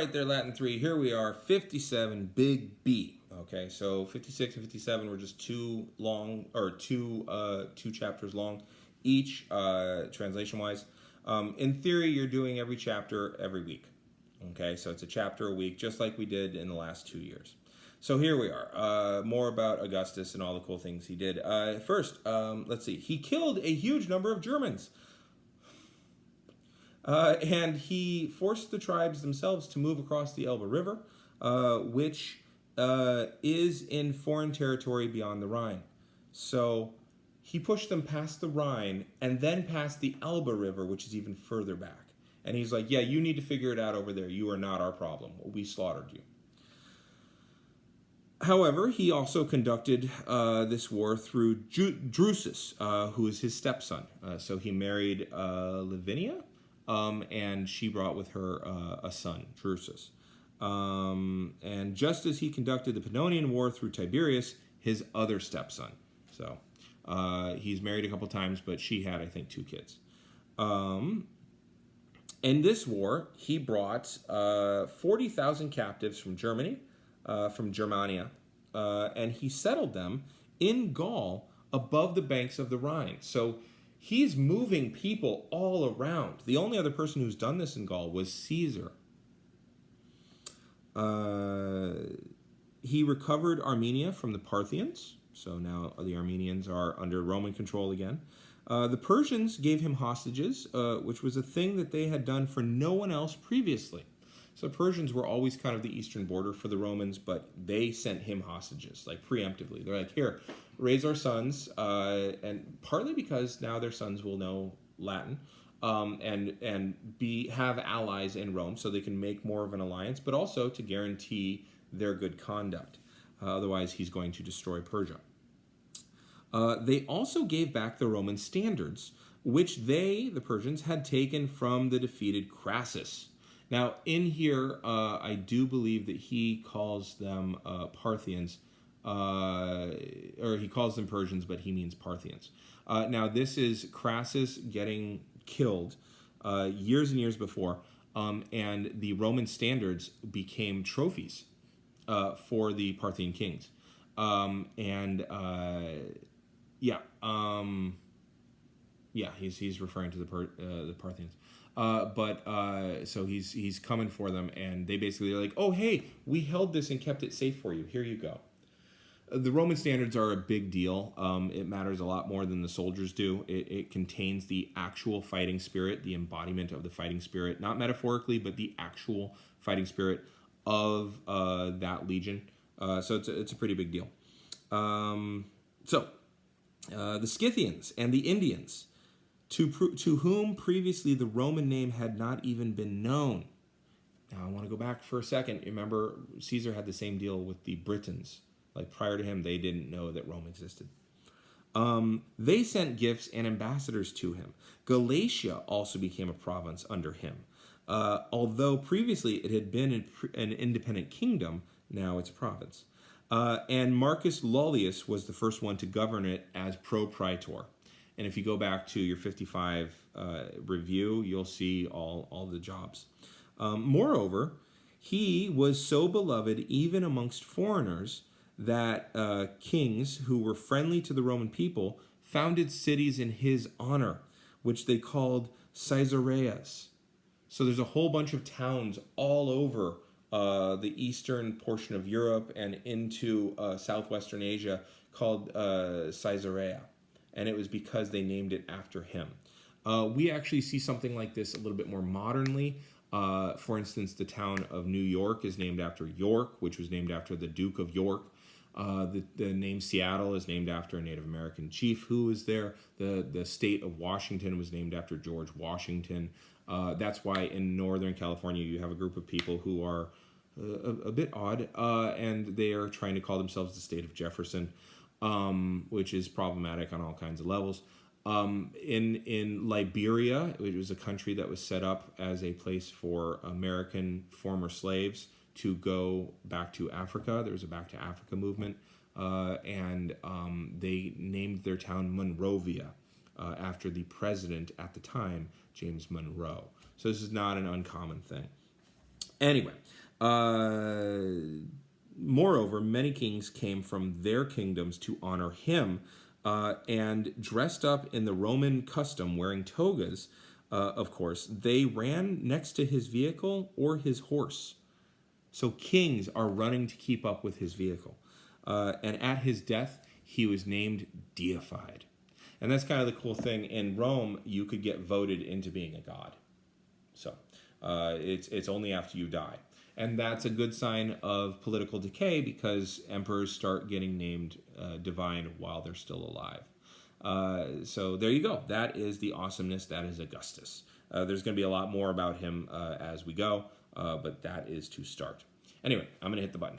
right there, Latin 3. Here we are, 57, big B. Okay, so 56 and 57 were just two chapters long, each translation-wise. In theory, you're doing every chapter every week. Okay, so it's a chapter a week, just like we did in the last 2 years. So here we are. More about Augustus and all the cool things he did. First, let's see. He killed a huge number of Germans. And he forced the tribes themselves to move across the Elbe River, which is in foreign territory beyond the Rhine. So he pushed them past the Rhine and then past the Elbe River, which is even further back. And he's like, yeah, you need to figure it out over there. You are not our problem. We slaughtered you. However, he also conducted this war through Drusus, who is his stepson. So he married Lavinia, and she brought with her a son, Drusus. And just as he conducted the Pannonian War through Tiberius, his other stepson. So he's married a couple times, but she had, I think, 2 kids. In this war, he brought 40,000 captives from Germany, from Germania, and he settled them in Gaul above the banks of the Rhine. So he's moving people all around. The only other person who's done this in Gaul was Caesar. He recovered Armenia from the Parthians. So now the Armenians are under Roman control again. The Persians gave him hostages, which was a thing that they had done for no one else previously. So Persians were always kind of the eastern border for the Romans, but they sent him hostages, like preemptively. They're like, here, raise our sons, and partly because now their sons will know Latin, and have allies in Rome, so they can make more of an alliance, but also to guarantee their good conduct. Otherwise, he's going to destroy Persia. They also gave back the Roman standards, which they, the Persians, had taken from the defeated Crassus. Now, in here, I do believe that he calls them Parthians, or he calls them Persians, but he means Parthians. Now, this is Crassus getting killed years and years before, and the Roman standards became trophies for the Parthian kings. He's referring to the Parthians. So he's coming for them, and they basically are like, oh, hey, we held this and kept it safe for you. Here you go. The Roman standards are a big deal. It matters a lot more than the soldiers do. It contains the actual fighting spirit, the embodiment of the fighting spirit, not metaphorically, but the actual fighting spirit of that legion. So it's a pretty big deal. The Scythians and the Indians, to whom previously the Roman name had not even been known. Now, I want to go back for a second. Remember, Caesar had the same deal with the Britons. Like, prior to him, they didn't know that Rome existed. They sent gifts and ambassadors to him. Galatia also became a province under him. Although previously it had been an independent kingdom, now it's a province. And Marcus Lollius was the first one to govern it as propraetor. And if you go back to your 55 review, you'll see all the jobs. Moreover, he was so beloved even amongst foreigners that kings who were friendly to the Roman people founded cities in his honor, which they called Caesareas. So there's a whole bunch of towns all over the eastern portion of Europe and into southwestern Asia called Caesarea. And it was because they named it after him. We actually see something like this a little bit more modernly. For instance, the town of New York is named after York, which was named after the Duke of York. The name Seattle is named after a Native American chief who was there. The state of Washington was named after George Washington. That's why in Northern California you have a group of people who are a bit odd, and they are trying to call themselves the state of Jefferson, which is problematic on all kinds of levels. In Liberia, it was a country that was set up as a place for American former slaves to go back to Africa. There was a Back to Africa movement, and they named their town Monrovia after the president at the time, James Monroe. So this is not an uncommon thing. Anyway, Moreover, many kings came from their kingdoms to honor him, and dressed up in the Roman custom, wearing togas, of course, they ran next to his vehicle or his horse. So kings are running to keep up with his vehicle. And at his death, he was named deified. And that's kind of the cool thing. In Rome, you could get voted into being a god. So it's only after you die. And that's a good sign of political decay because emperors start getting named divine while they're still alive. So there you go. That is the awesomeness. That is Augustus. There's going to be a lot more about him as we go, but that is to start. Anyway, I'm going to hit the button.